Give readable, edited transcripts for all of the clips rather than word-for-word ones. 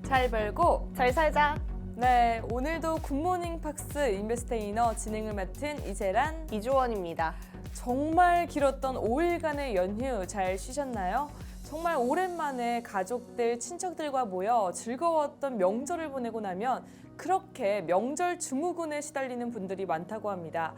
잘 벌고 잘 살자. 네, 오늘도 굿모닝 팍스 인베스테이너 진행을 맡은 이재란 이주원입니다. 정말 길었던 5일간의 연휴 잘 쉬셨나요? 정말 오랜만에 가족들, 친척들과 모여 즐거웠던 명절을 보내고 나면 그렇게 명절 증후군에 시달리는 분들이 많다고 합니다.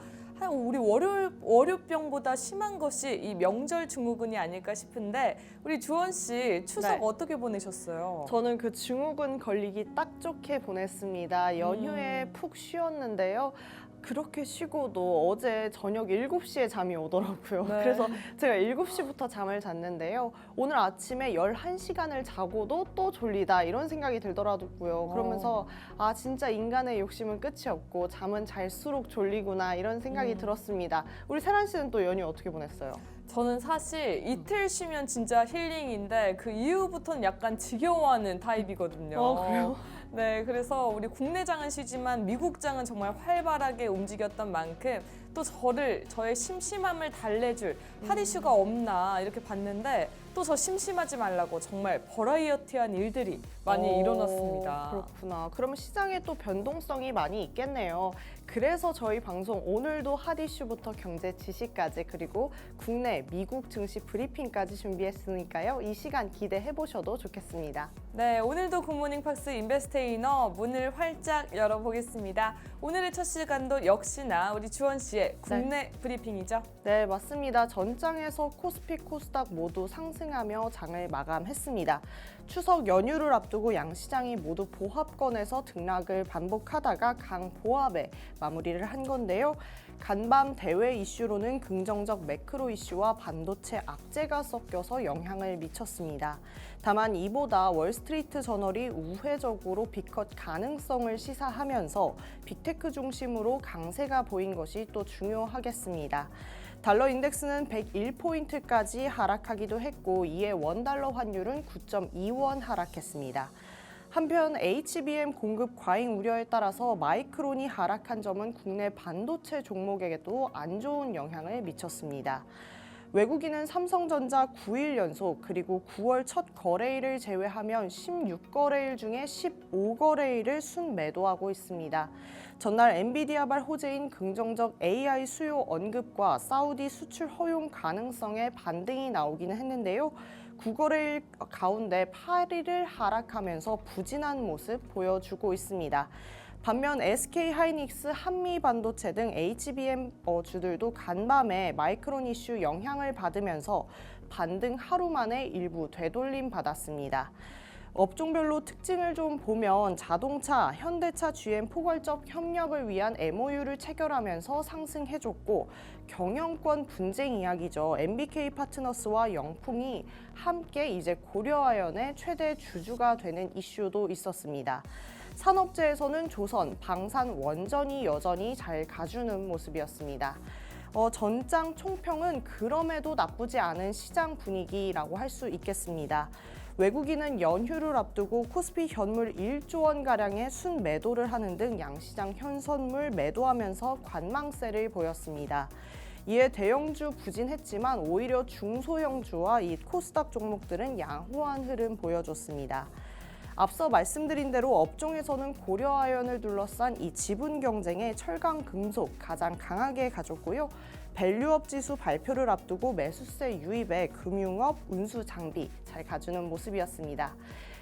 우리 월요병보다 심한 것이 이 명절 증후군이 아닐까 싶은데 우리 주원 씨 추석 네. 어떻게 보내셨어요? 저는 그 증후군 걸리기 딱 좋게 보냈습니다. 연휴에 푹 쉬었는데요. 그렇게 쉬고도 어제 저녁 7시에 잠이 오더라고요. 네. 그래서 제가 7시부터 잠을 잤는데요. 오늘 아침에 11시간을 자고도 또 졸리다 이런 생각이 들더라고요. 그러면서 아 진짜 인간의 욕심은 끝이 없고 잠은 잘수록 졸리구나 이런 생각이 들었습니다. 우리 세란 씨는 또 연휴 어떻게 보냈어요? 저는 사실 이틀 쉬면 진짜 힐링인데 그 이후부터는 약간 지겨워하는 타입이거든요. 그래요? 네, 그래서 우리 국내장은 쉬지만 미국장은 정말 활발하게 움직였던 만큼 또 저의 심심함을 달래줄 핫이슈가 없나 이렇게 봤는데 또 저 심심하지 말라고 정말 버라이어티한 일들이 많이 일어났습니다. 그렇구나. 그러면 시장에 또 변동성이 많이 있겠네요. 그래서 저희 방송 오늘도 핫 이슈부터 경제 지식까지 그리고 국내, 미국 증시 브리핑까지 준비했으니까요. 이 시간 기대해 보셔도 좋겠습니다. 네, 오늘도 굿모닝 팍스 인베스테이너 문을 활짝 열어보겠습니다. 오늘의 첫 시간도 역시나 우리 주원 씨의 국내 브리핑이죠. 네, 맞습니다. 전장에서 코스피, 코스닥 모두 상승하며 장을 마감했습니다. 추석 연휴를 앞두고 양시장이 모두 보합권에서 등락을 반복하다가 강보합에 마무리를 한 건데요. 간밤 대외 이슈로는 긍정적 매크로 이슈와 반도체 악재가 섞여서 영향을 미쳤습니다. 다만 이보다 월스트리트 저널이 우회적으로 빅컷 가능성을 시사하면서 빅테크 중심으로 강세가 보인 것이 또 중요하겠습니다. 달러 인덱스는 101포인트까지 하락하기도 했고 이에 원달러 환율은 9.2원 하락했습니다. 한편 HBM 공급 과잉 우려에 따라서 마이크론이 하락한 점은 국내 반도체 종목에게도 안 좋은 영향을 미쳤습니다. 외국인은 삼성전자 9일 연속 그리고 9월 첫 거래일을 제외하면 16거래일 중에 15거래일을 순매도하고 있습니다. 전날 엔비디아발 호재인 긍정적 AI 수요 언급과 사우디 수출 허용 가능성에 반등이 나오기는 했는데요. 9거래일 가운데 8일을 하락하면서 부진한 모습 보여주고 있습니다. 반면 SK하이닉스, 한미반도체 등 HBM 주들도 간밤에 마이크론 이슈 영향을 받으면서 반등 하루 만에 일부 되돌림 받았습니다. 업종별로 특징을 좀 보면 자동차, 현대차, GM 포괄적 협력을 위한 MOU를 체결하면서 상승해줬고 경영권 분쟁 이야기죠. MBK 파트너스와 영풍이 함께 이제 고려아연의 최대 주주가 되는 이슈도 있었습니다. 산업재에서는 조선, 방산, 원전이 여전히 잘 가주는 모습이었습니다. 전장 총평은 그럼에도 나쁘지 않은 시장 분위기라고 할 수 있겠습니다. 외국인은 연휴를 앞두고 코스피 현물 1조 원가량의 순매도를 하는 등 양시장 현선물 매도하면서 관망세를 보였습니다. 이에 대형주 부진했지만 오히려 중소형주와 이 코스닥 종목들은 양호한 흐름 보여줬습니다. 앞서 말씀드린 대로 업종에서는 고려아연을 둘러싼 이 지분 경쟁에 철강 금속 가장 강하게 가졌고요. 밸류업 지수 발표를 앞두고 매수세 유입에 금융업, 운수 장비 잘 가주는 모습이었습니다.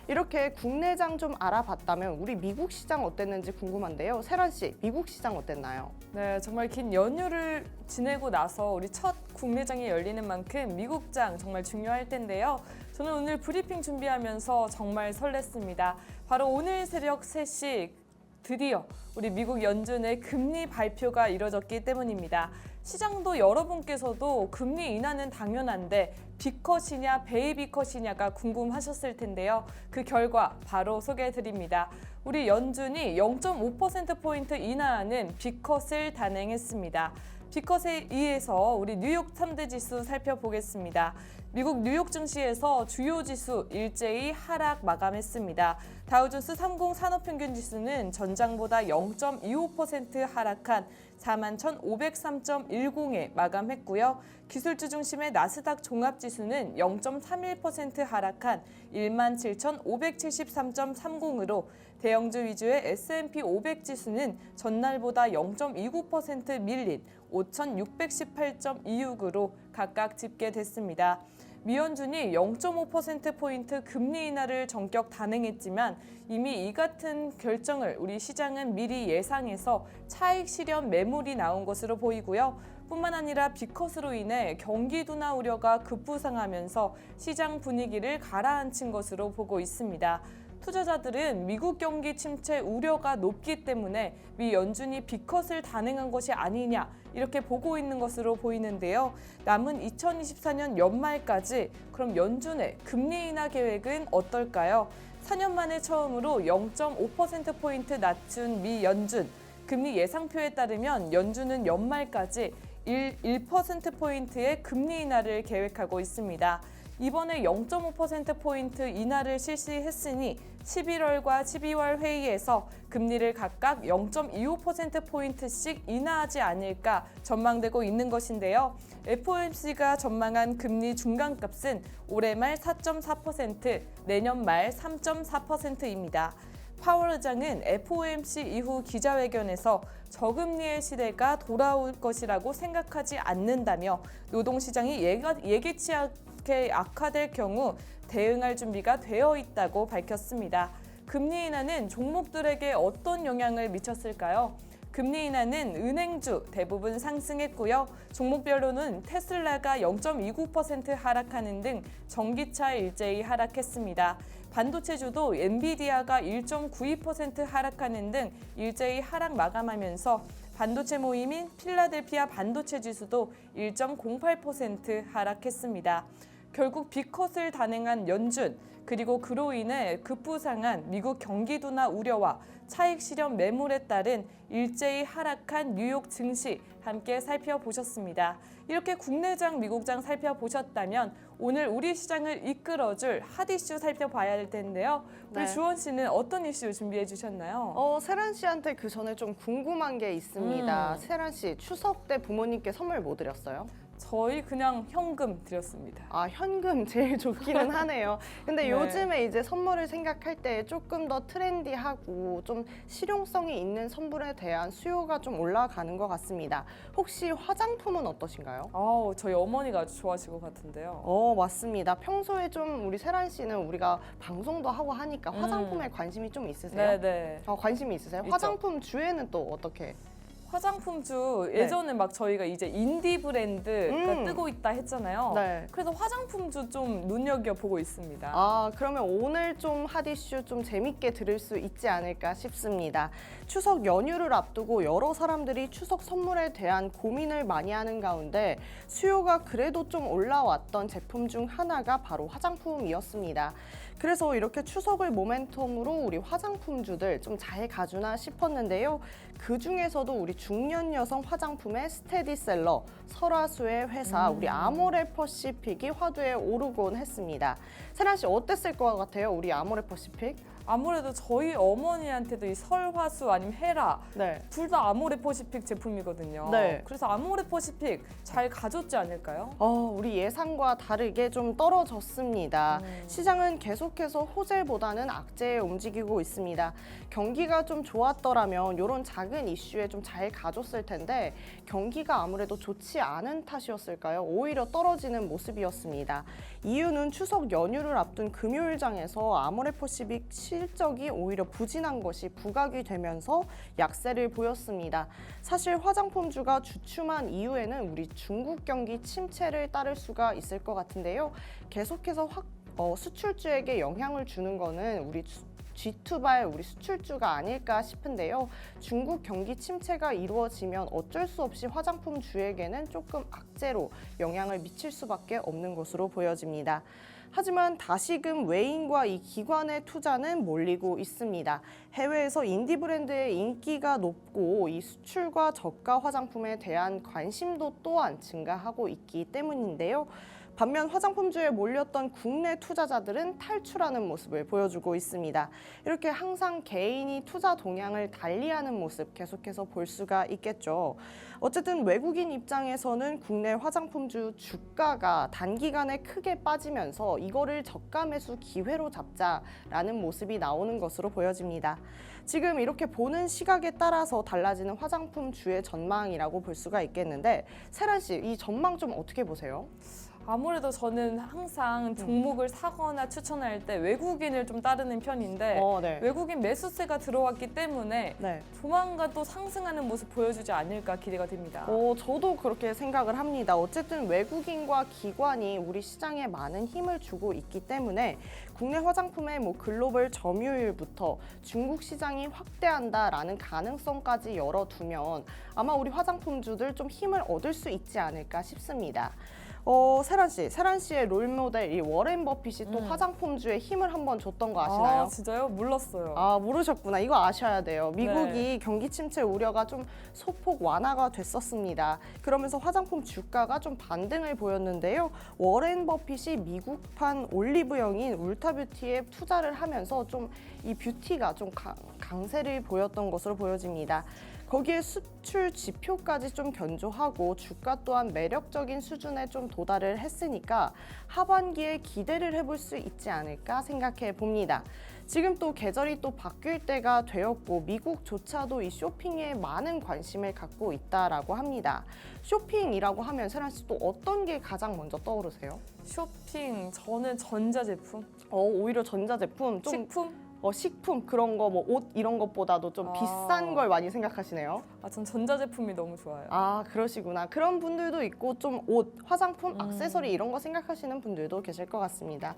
이렇게 국내장 좀 알아봤다면 우리 미국 시장 어땠는지 궁금한데요. 세란 씨, 미국 시장 어땠나요? 네, 정말 긴 연휴를 지내고 나서 우리 첫 국내장이 열리는 만큼 미국장 정말 중요할 텐데요. 저는 오늘 브리핑 준비하면서 정말 설렜습니다. 바로 오늘 새벽 3시 드디어 우리 미국 연준의 금리 발표가 이뤄졌기 때문입니다. 시장도 여러분께서도 금리 인하는 당연한데 B컷이냐 베이비컷이냐가 궁금하셨을 텐데요. 그 결과 바로 소개해드립니다. 우리 연준이 0.5%포인트 인하하는 B컷을 단행했습니다. 비컷에 의해서 우리 뉴욕 3대 지수 살펴보겠습니다. 미국 뉴욕 증시에서 주요 지수 일제히 하락 마감했습니다. 다우존스 30 산업평균 지수는 전장보다 0.25% 하락한 41,503.10에 마감했고요. 기술주 중심의 나스닥 종합지수는 0.31% 하락한 17,573.30으로 대형주 위주의 S&P 500 지수는 전날보다 0.29% 밀린 5,618.26으로 각각 집계됐습니다. 미 연준이 0.5%포인트 금리 인하를 전격 단행했지만 이미 이 같은 결정을 우리 시장은 미리 예상해서 차익 실현 매물이 나온 것으로 보이고요. 뿐만 아니라 비컷으로 인해 경기 둔화 우려가 급부상하면서 시장 분위기를 가라앉힌 것으로 보고 있습니다. 투자자들은 미국 경기 침체 우려가 높기 때문에 미 연준이 비컷을 단행한 것이 아니냐 이렇게 보고 있는 것으로 보이는데요. 남은 2024년 연말까지 그럼 연준의 금리 인하 계획은 어떨까요? 4년 만에 처음으로 0.5%포인트 낮춘 미 연준. 금리 예상표에 따르면 연준은 연말까지 1%포인트의 금리 인하를 계획하고 있습니다. 이번에 0.5%포인트 인하를 실시했으니 11월과 12월 회의에서 금리를 각각 0.25%포인트씩 인하하지 않을까 전망되고 있는 것인데요. FOMC가 전망한 금리 중간값은 올해 말 4.4%, 내년 말 3.4%입니다. 파월 의장은 FOMC 이후 기자회견에서 저금리의 시대가 돌아올 것이라고 생각하지 않는다며 노동시장이 예기치 않게 악화될 경우 대응할 준비가 되어 있다고 밝혔습니다. 금리 인하는 종목들에게 어떤 영향을 미쳤을까요? 금리 인하는 은행주 대부분 상승했고요. 종목별로는 테슬라가 0.29% 하락하는 등 전기차 일제히 하락했습니다. 반도체주도 엔비디아가 1.92% 하락하는 등 일제히 하락 마감하면서 반도체 모임인 필라델피아 반도체 지수도 1.08% 하락했습니다. 결국 비컷을 단행한 연준, 그리고 그로 인해 급부상한 미국 경기 둔화 우려와 차익 실현 매물에 따른 일제히 하락한 뉴욕 증시 함께 살펴보셨습니다. 이렇게 국내장, 미국장 살펴보셨다면 오늘 우리 시장을 이끌어줄 핫 이슈 살펴봐야 할 텐데요. 우리 네. 주원 씨는 어떤 이슈 준비해 주셨나요? 세란 씨한테 그 전에 좀 궁금한 게 있습니다. 세란 씨, 추석 때 부모님께 선물 뭐 드렸어요? 저희 그냥 현금 드렸습니다. 아, 현금 제일 좋기는 하네요. 근데 네. 요즘에 이제 선물을 생각할 때 조금 더 트렌디하고 좀 실용성이 있는 선물에 대한 수요가 좀 올라가는 것 같습니다. 혹시 화장품은 어떠신가요? 저희 어머니가 아주 좋아하실 것 같은데요. 맞습니다. 평소에 좀 우리 세란 씨는 우리가 방송도 하고 하니까 화장품에 관심이 좀 있으세요? 네네. 관심이 있으세요? 있죠. 화장품 주에는 또 어떻게? 화장품주 네. 예전에 막 저희가 이제 인디 브랜드가 뜨고 있다 했잖아요. 네. 그래서 화장품주 좀 눈여겨 보고 있습니다. 그러면 오늘 좀 핫 이슈 좀 재밌게 들을 수 있지 않을까 싶습니다. 추석 연휴를 앞두고 여러 사람들이 추석 선물에 대한 고민을 많이 하는 가운데 수요가 그래도 좀 올라왔던 제품 중 하나가 바로 화장품이었습니다. 그래서 이렇게 추석을 모멘텀으로 우리 화장품주들 좀 잘 가주나 싶었는데요. 그 중에서도 우리 중년 여성 화장품의 스테디셀러 설화수의 회사 우리 아모레퍼시픽이 화두에 오르곤 했습니다. 세란 씨 어땠을 것 같아요? 우리 아모레퍼시픽? 아무래도 저희 어머니한테도 이 설화수 아니면 헤라 네. 둘 다 아모레퍼시픽 제품이거든요. 네. 그래서 아모레퍼시픽 잘 가졌지 않을까요? 우리 예상과 다르게 좀 떨어졌습니다. 시장은 계속해서 호재보다는 악재에 움직이고 있습니다. 경기가 좀 좋았더라면 이런 작은 이슈에 좀 잘 가줬을 텐데 경기가 아무래도 좋지 않은 탓이었을까요? 오히려 떨어지는 모습이었습니다. 이유는 추석 연휴를 앞둔 금요일장에서 아모레퍼시픽 실적이 오히려 부진한 것이 부각이 되면서 약세를 보였습니다. 사실 화장품주가 주춤한 이유에는 우리 중국 경기 침체를 따를 수가 있을 것 같은데요. 계속해서 수출주에게 영향을 주는 거는 우리 G2발 우리 수출주가 아닐까 싶은데요. 중국 경기 침체가 이루어지면 어쩔 수 없이 화장품주에게는 조금 악재로 영향을 미칠 수밖에 없는 것으로 보여집니다. 하지만 다시금 외인과 이 기관의 투자는 몰리고 있습니다. 해외에서 인디 브랜드의 인기가 높고 이 수출과 저가 화장품에 대한 관심도 또한 증가하고 있기 때문인데요. 반면 화장품주에 몰렸던 국내 투자자들은 탈출하는 모습을 보여주고 있습니다. 이렇게 항상 개인이 투자 동향을 달리하는 모습 계속해서 볼 수가 있겠죠. 어쨌든 외국인 입장에서는 국내 화장품주 주가가 단기간에 크게 빠지면서 이거를 저가 매수 기회로 잡자라는 모습이 나오는 것으로 보여집니다. 지금 이렇게 보는 시각에 따라서 달라지는 화장품주의 전망이라고 볼 수가 있겠는데, 세란 씨, 이 전망 좀 어떻게 보세요? 아무래도 저는 항상 종목을 사거나 추천할 때 외국인을 좀 따르는 편인데 네. 외국인 매수세가 들어왔기 때문에 네. 조만간 또 상승하는 모습 보여주지 않을까 기대가 됩니다. 저도 그렇게 생각을 합니다. 어쨌든 외국인과 기관이 우리 시장에 많은 힘을 주고 있기 때문에 국내 화장품의 글로벌 점유율부터 중국 시장이 확대한다라는 가능성까지 열어두면 아마 우리 화장품주들 좀 힘을 얻을 수 있지 않을까 싶습니다. 세란 씨의 롤모델 이 워렌 버핏이 또 화장품주에 힘을 한번 줬던 거 아시나요? 아, 진짜요? 몰랐어요. 아, 모르셨구나. 이거 아셔야 돼요. 미국이 경기 침체 우려가 좀 소폭 완화가 됐었습니다. 그러면서 화장품 주가가 좀 반등을 보였는데요. 워렌 버핏이 미국판 올리브영인 울타뷰티에 투자를 하면서 좀 이 뷰티가 좀 강세를 보였던 것으로 보여집니다. 거기에 수출 지표까지 좀 견조하고 주가 또한 매력적인 수준에 좀 도달을 했으니까 하반기에 기대를 해볼 수 있지 않을까 생각해 봅니다. 지금 또 계절이 또 바뀔 때가 되었고 미국조차도 이 쇼핑에 많은 관심을 갖고 있다라고 합니다. 쇼핑이라고 하면 세란 씨 또 어떤 게 가장 먼저 떠오르세요? 쇼핑, 저는 전자제품, 오히려 전자제품, 좀 식품? 식품 그런 거 옷 이런 것보다도 좀 비싼 걸 많이 생각하시네요. 전 전자제품이 너무 좋아요. 아, 그러시구나. 그런 분들도 있고 좀 옷, 화장품, 액세서리 이런 거 생각하시는 분들도 계실 것 같습니다.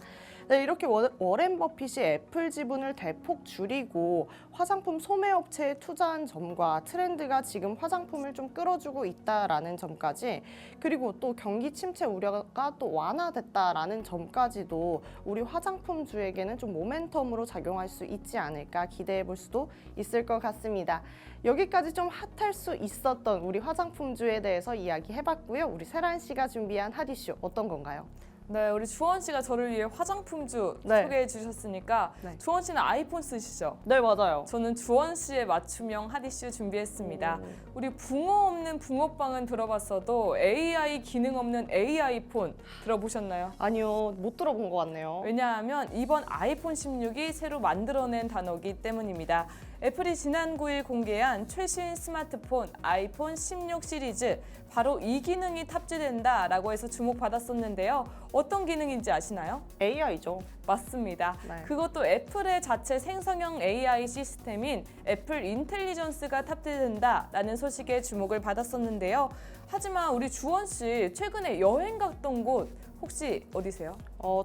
네, 이렇게 워렌 버핏이 애플 지분을 대폭 줄이고 화장품 소매업체에 투자한 점과 트렌드가 지금 화장품을 좀 끌어주고 있다라는 점까지, 그리고 또 경기 침체 우려가 또 완화됐다라는 점까지도 우리 화장품주에게는 좀 모멘텀으로 작용할 수 있지 않을까 기대해 볼 수도 있을 것 같습니다. 여기까지 좀 핫할 수 있었던 우리 화장품주에 대해서 이야기해봤고요. 우리 세란 씨가 준비한 핫 이슈 어떤 건가요? 네, 우리 주원 씨가 저를 위해 화장품주 네. 소개해 주셨으니까 네. 주원 씨는 아이폰 쓰시죠? 네, 맞아요. 저는 주원 씨의 맞춤형 핫 이슈 준비했습니다. 우리 붕어 없는 붕어빵은 들어봤어도 AI 기능 없는 AI폰 들어보셨나요? 아니요, 못 들어본 것 같네요. 왜냐하면 이번 아이폰 16이 새로 만들어낸 단어이기 때문입니다. 애플이 지난 9일 공개한 최신 스마트폰 아이폰 16 시리즈, 바로 이 기능이 탑재된다라고 해서 주목받았었는데요. 어떤 기능인지 아시나요? AI죠. 맞습니다. 네. 그것도 애플의 자체 생성형 AI 시스템인 애플 인텔리전스가 탑재된다라는 소식에 주목을 받았었는데요. 하지만 우리 주원 씨 최근에 여행 갔던 곳 혹시 어디세요?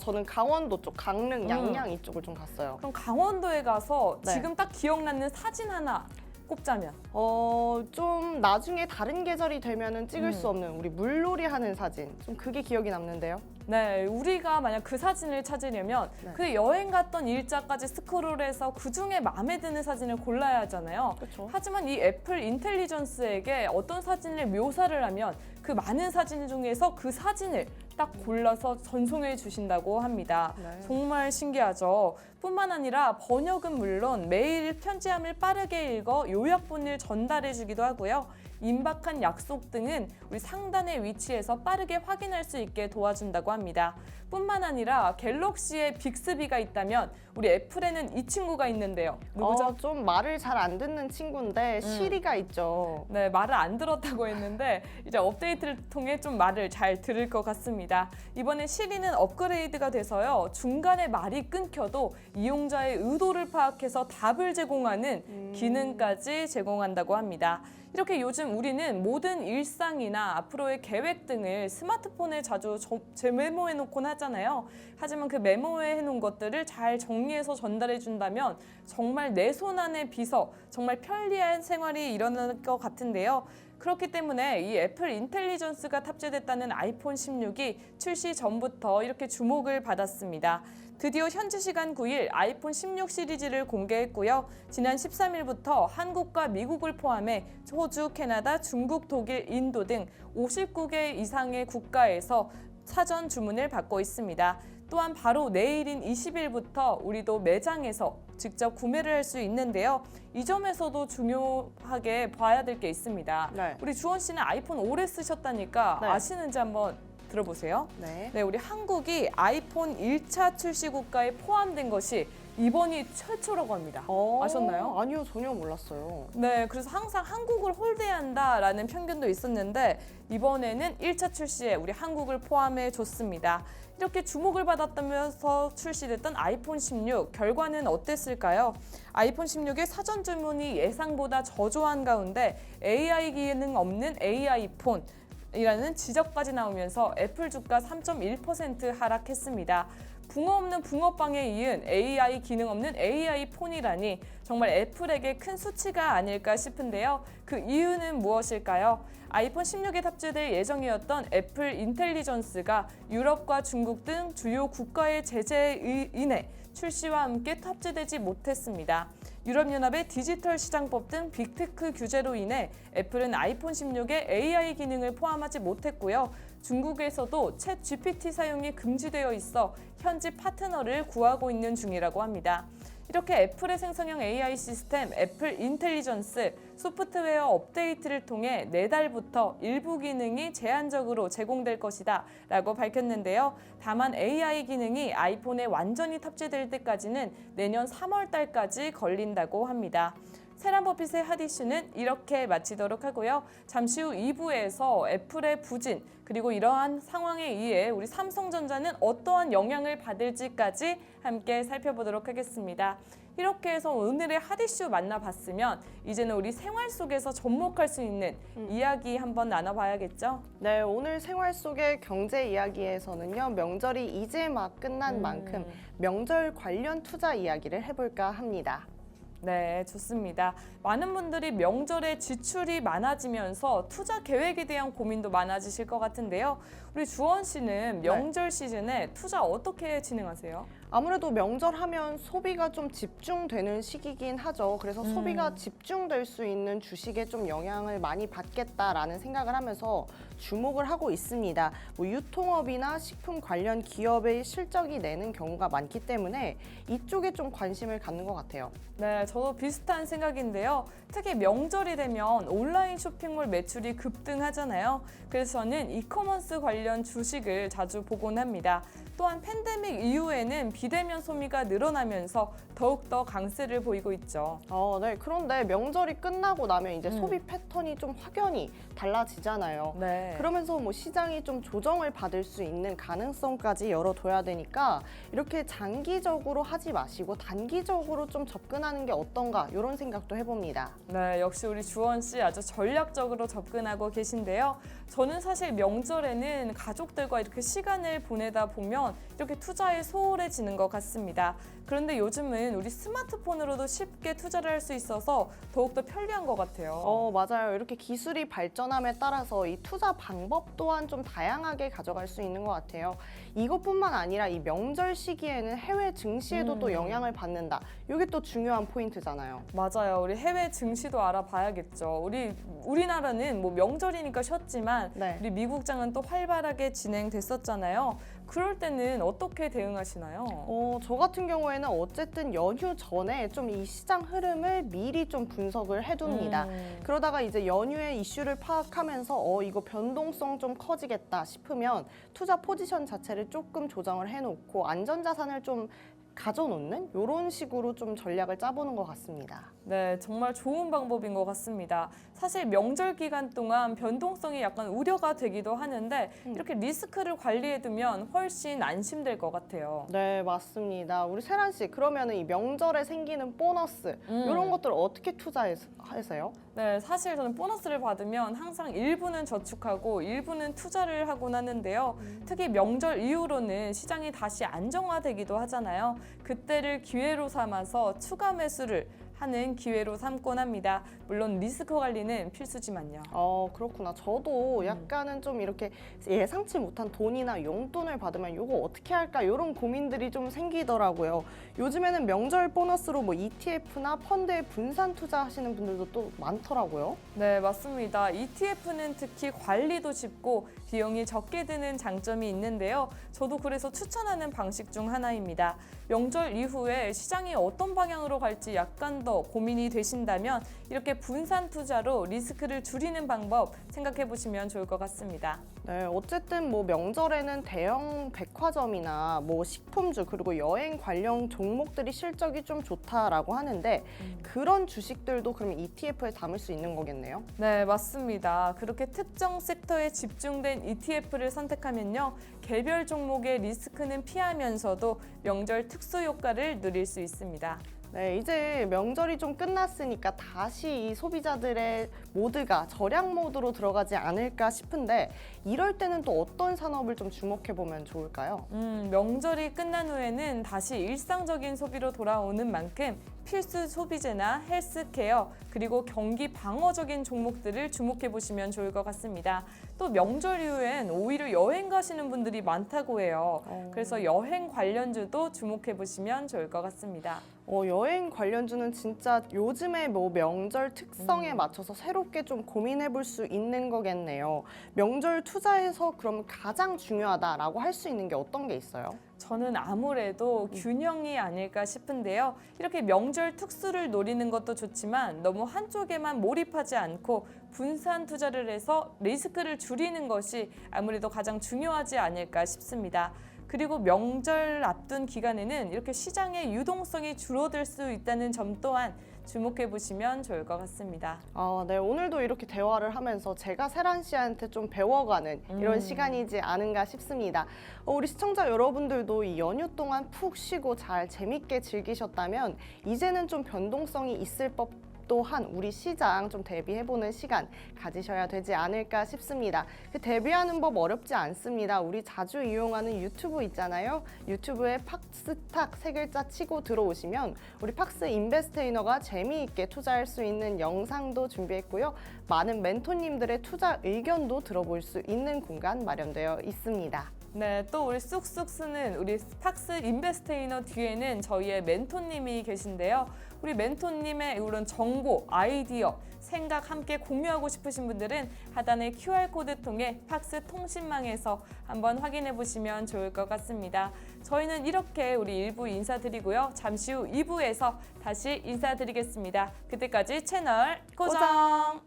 저는 강원도 쪽, 강릉, 양양 이쪽을 좀 갔어요. 그럼 강원도에 가서 네. 지금 딱 기억나는 사진 하나 꼽자면? 좀 나중에 다른 계절이 되면은 찍을 수 없는 우리 물놀이 하는 사진. 좀 그게 기억이 남는데요. 네, 우리가 만약 그 사진을 찾으려면 네. 그 여행 갔던 일자까지 스크롤해서 그 중에 마음에 드는 사진을 골라야 하잖아요. 그렇죠. 하지만 이 애플 인텔리전스에게 어떤 사진을 묘사를 하면 그 많은 사진 중에서 그 사진을 딱 골라서 전송해 주신다고 합니다. 네. 정말 신기하죠. 뿐만 아니라 번역은 물론 매일 편지함을 빠르게 읽어 요약본을 전달해 주기도 하고요. 임박한 약속 등은 우리 상단의 위치에서 빠르게 확인할 수 있게 도와준다고 합니다. 뿐만 아니라 갤럭시에 빅스비가 있다면 우리 애플에는 이 친구가 있는데요. 누구죠? 좀 말을 잘 안 듣는 친구인데 시리가 있죠. 네, 말을 안 들었다고 했는데 이제 업데이트를 통해 좀 말을 잘 들을 것 같습니다. 이번에 시리는 업그레이드가 돼서요. 중간에 말이 끊겨도 이용자의 의도를 파악해서 답을 제공하는 기능까지 제공한다고 합니다. 이렇게 요즘 우리는 모든 일상이나 앞으로의 계획 등을 스마트폰에 자주 메모해 놓곤 하잖아요. 하지만 그 메모해 놓은 것들을 잘 정리해서 전달해 준다면 정말 내 손 안에 비서, 정말 편리한 생활이 일어날 것 같은데요. 그렇기 때문에 이 애플 인텔리전스가 탑재됐다는 아이폰 16이 출시 전부터 이렇게 주목을 받았습니다. 드디어 현지 시간 9일 아이폰 16 시리즈를 공개했고요. 지난 13일부터 한국과 미국을 포함해 호주, 캐나다, 중국, 독일, 인도 등 59개 이상의 국가에서 사전 주문을 받고 있습니다. 또한 바로 내일인 20일부터 우리도 매장에서 직접 구매를 할 수 있는데요. 이 점에서도 중요하게 봐야 될 게 있습니다. 네. 우리 주원 씨는 아이폰 오래 쓰셨다니까 네. 아시는지 한번 들어보세요. 네. 네, 우리 한국이 아이폰 1차 출시 국가에 포함된 것이 이번이 최초라고 합니다. 아셨나요? 아니요, 전혀 몰랐어요. 네, 그래서 항상 한국을 홀대한다라는 편견도 있었는데 이번에는 1차 출시에 우리 한국을 포함해 줬습니다. 이렇게 주목을 받았다면서 출시됐던 아이폰 16 결과는 어땠을까요? 아이폰 16의 사전 주문이 예상보다 저조한 가운데 AI 기능 없는 AI 폰 이라는 지적까지 나오면서 애플 주가 3.1% 하락했습니다. 붕어 없는 붕어빵에 이은 AI 기능 없는 AI 폰이라니 정말 애플에게 큰 수치가 아닐까 싶은데요. 그 이유는 무엇일까요? 아이폰 16에 탑재될 예정이었던 애플 인텔리전스가 유럽과 중국 등 주요 국가의 제재에 인해 출시와 함께 탑재되지 못했습니다. 유럽연합의 디지털 시장법 등 빅테크 규제로 인해 애플은 아이폰 16에 AI 기능을 포함하지 못했고요. 중국에서도 챗 GPT 사용이 금지되어 있어 현지 파트너를 구하고 있는 중이라고 합니다. 이렇게 애플의 생성형 AI 시스템 애플 인텔리전스 소프트웨어 업데이트를 통해 내달부터 일부 기능이 제한적으로 제공될 것이다 라고 밝혔는데요. 다만 AI 기능이 아이폰에 완전히 탑재될 때까지는 내년 3월 달까지 걸린다고 합니다. 세란버핏의 핫이슈는 이렇게 마치도록 하고요. 잠시 후 2부에서 애플의 부진 그리고 이러한 상황에 의해 우리 삼성전자는 어떠한 영향을 받을지까지 함께 살펴보도록 하겠습니다. 이렇게 해서 오늘의 핫이슈 만나봤으면 이제는 우리 생활 속에서 접목할 수 있는 이야기 한번 나눠봐야겠죠? 네, 오늘 생활 속의 경제 이야기에서는요, 명절이 이제 막 끝난 만큼 명절 관련 투자 이야기를 해볼까 합니다. 네, 좋습니다. 많은 분들이 명절에 지출이 많아지면서 투자 계획에 대한 고민도 많아지실 것 같은데요. 우리 주원 씨는 명절 시즌에 투자 어떻게 진행하세요? 아무래도 명절하면 소비가 좀 집중되는 시기긴 하죠. 그래서 소비가 집중될 수 있는 주식에 좀 영향을 많이 받겠다라는 생각을 하면서 주목을 하고 있습니다. 뭐 유통업이나 식품 관련 기업의 실적이 내는 경우가 많기 때문에 이쪽에 좀 관심을 갖는 것 같아요. 네, 저도 비슷한 생각인데요. 특히 명절이 되면 온라인 쇼핑몰 매출이 급등하잖아요. 그래서 저는 이커머스 관련 주식을 자주 보곤 합니다. 또한 팬데믹 이후에는 비대면 소비가 늘어나면서 더욱더 강세를 보이고 있죠. 네. 그런데 명절이 끝나고 나면 이제 소비 패턴이 좀 확연히 달라지잖아요. 네. 그러면서 뭐 시장이 좀 조정을 받을 수 있는 가능성까지 열어둬야 되니까 이렇게 장기적으로 하지 마시고 단기적으로 좀 접근하는 게 어떤가 이런 생각도 해봅니다. 네, 역시 우리 주원 씨 아주 전략적으로 접근하고 계신데요. 저는 사실 명절에는 가족들과 이렇게 시간을 보내다 보면 이렇게 투자에 소홀해지는 것 같습니다. 그런데 요즘은 우리 스마트폰으로도 쉽게 투자를 할 수 있어서 더욱더 편리한 것 같아요. 맞아요. 이렇게 기술이 발전함에 따라서 이 투자 방법 또한 좀 다양하게 가져갈 수 있는 것 같아요. 이것뿐만 아니라 이 명절 시기에는 해외 증시에도 또 영향을 받는다. 이게 또 중요한 포인트잖아요. 맞아요. 우리 해외 증시도 알아봐야겠죠. 우리나라는 뭐 명절이니까 쉬었지만 네. 우리 미국장은 또 활발하게 진행됐었잖아요. 그럴 때는 어떻게 대응하시나요? 저 같은 경우에는 어쨌든 연휴 전에 좀 이 시장 흐름을 미리 좀 분석을 해둡니다. 그러다가 이제 연휴의 이슈를 파악하면서 이거 변동성 좀 커지겠다 싶으면 투자 포지션 자체를 조금 조정을 해놓고 안전자산을 좀 가져놓는 이런 식으로 좀 전략을 짜보는 것 같습니다. 네, 정말 좋은 방법인 것 같습니다. 사실 명절 기간 동안 변동성이 약간 우려가 되기도 하는데 이렇게 리스크를 관리해두면 훨씬 안심될 것 같아요. 네, 맞습니다. 우리 세란 씨, 그러면 이 명절에 생기는 보너스 이런 것들을 어떻게 투자하세요? 네, 사실 저는 보너스를 받으면 항상 일부는 저축하고 일부는 투자를 하곤 하는데요. 특히 명절 이후로는 시장이 다시 안정화되기도 하잖아요. 그때를 기회로 삼아서 추가 매수를 하는 기회로 삼곤 합니다. 물론 리스크 관리는 필수지만요. 그렇구나. 저도 약간은 좀 이렇게 예상치 못한 돈이나 용돈을 받으면 이거 어떻게 할까 이런 고민들이 좀 생기더라고요. 요즘에는 명절 보너스로 뭐 ETF나 펀드에 분산 투자하시는 분들도 또 많더라고요. 네, 맞습니다. ETF는 특히 관리도 쉽고 비용이 적게 드는 장점이 있는데요. 저도 그래서 추천하는 방식 중 하나입니다. 명절 이후에 시장이 어떤 방향으로 갈지 약간 더 고민이 되신다면 이렇게 분산 투자로 리스크를 줄이는 방법 생각해 보시면 좋을 것 같습니다. 네, 어쨌든 뭐 명절에는 대형 백화점이나 뭐 식품주 그리고 여행 관련 종목들이 실적이 좀 좋다라고 하는데 그런 주식들도 그러면 ETF에 담을 수 있는 거겠네요? 네, 맞습니다. 그렇게 특정 섹터에 집중된 ETF를 선택하면요. 개별 종목의 리스크는 피하면서도 명절 특수 효과를 누릴 수 있습니다. 네, 이제 명절이 좀 끝났으니까 다시 이 소비자들의 모두가 절약 모드로 들어가지 않을까 싶은데 이럴 때는 또 어떤 산업을 좀 주목해 보면 좋을까요? 명절이 끝난 후에는 다시 일상적인 소비로 돌아오는 만큼 필수 소비재나 헬스케어 그리고 경기 방어적인 종목들을 주목해 보시면 좋을 것 같습니다. 또 명절 이후엔 오히려 여행 가시는 분들이 많다고 해요. 그래서 여행 관련주도 주목해 보시면 좋을 것 같습니다. 여행 관련주는 진짜 요즘의 뭐 명절 특성에 맞춰서 새롭게 좀 고민해 볼 수 있는 거겠네요. 명절 투자에서 그럼 가장 중요하다라고 할 수 있는 게 어떤 게 있어요? 저는 아무래도 균형이 아닐까 싶은데요. 이렇게 명절 특수를 노리는 것도 좋지만 너무 한쪽에만 몰입하지 않고 분산 투자를 해서 리스크를 줄이는 것이 아무래도 가장 중요하지 않을까 싶습니다. 그리고 명절 앞둔 기간에는 이렇게 시장의 유동성이 줄어들 수 있다는 점 또한 주목해 보시면 좋을 것 같습니다. 네, 오늘도 이렇게 대화를 하면서 제가 세란 씨한테 좀 배워가는 이런 시간이지 않은가 싶습니다. 우리 시청자 여러분들도 이 연휴 동안 푹 쉬고 잘 재밌게 즐기셨다면 이제는 좀 변동성이 있을 법 또한 우리 시장 좀 대비해보는 시간 가지셔야 되지 않을까 싶습니다. 그 대비하는 법 어렵지 않습니다. 우리 자주 이용하는 유튜브 있잖아요. 유튜브에 팍스탁 세 글자 치고 들어오시면 우리 팍스 인베스테이너가 재미있게 투자할 수 있는 영상도 준비했고요. 많은 멘토님들의 투자 의견도 들어볼 수 있는 공간 마련되어 있습니다. 네, 또 우리 쑥쑥 쓰는 우리 팍스 인베스테이너 뒤에는 저희의 멘토님이 계신데요. 우리 멘토님의 이런 정보, 아이디어, 생각 함께 공유하고 싶으신 분들은 하단의 QR코드 통해 팍스 통신망에서 한번 확인해 보시면 좋을 것 같습니다. 저희는 이렇게 우리 1부 인사드리고요. 잠시 후 2부에서 다시 인사드리겠습니다. 그때까지 채널 고정!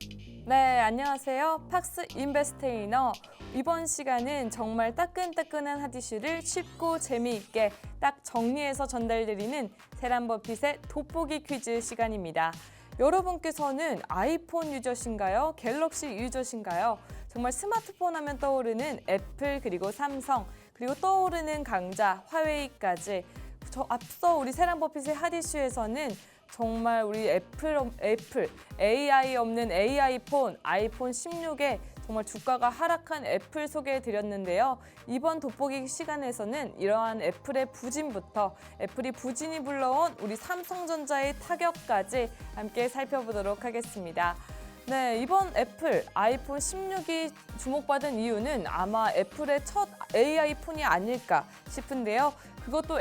네, 안녕하세요. 팍스 인베스테이너. 이번 시간은 정말 따끈따끈한 핫이슈를 쉽고 재미있게 딱 정리해서 전달드리는 세란버핏의 돋보기 퀴즈 시간입니다. 여러분께서는 아이폰 유저신가요? 갤럭시 유저신가요? 정말 스마트폰 하면 떠오르는 애플 그리고 삼성 그리고 떠오르는 강자 화웨이까지 앞서 우리 세란버핏의 핫이슈에서는 정말 우리 애플 AI 없는 AI폰 아이폰 16에 정말 주가가 하락한 애플 소개해 드렸는데요. 이번 돋보기 시간에서는 이러한 애플의 부진부터 애플이 부진이 불러온 우리 삼성전자의 타격까지 함께 살펴보도록 하겠습니다. 네, 이번 애플 아이폰 16이 주목받은 이유는 아마 애플의 첫 AI 폰이 아닐까 싶은데요. 그것도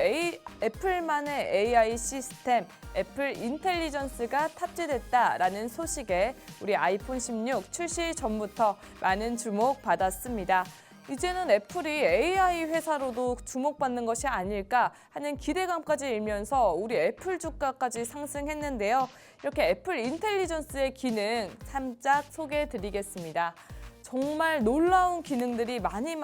애플만의 AI 시스템, 애플 인텔리전스가 탑재됐다라는 소식에 우리 아이폰 16 출시 전부터 많은 주목받았습니다. 이제는 애플이 AI 회사로도 주목받는 것이 아닐까 하는 기대감까지 일면서 우리 애플 주가까지 상승했는데요. 이렇게 애플 인텔리전스의 기능 살짝 소개해드리겠습니다. 정말 놀라운 기능들이 많이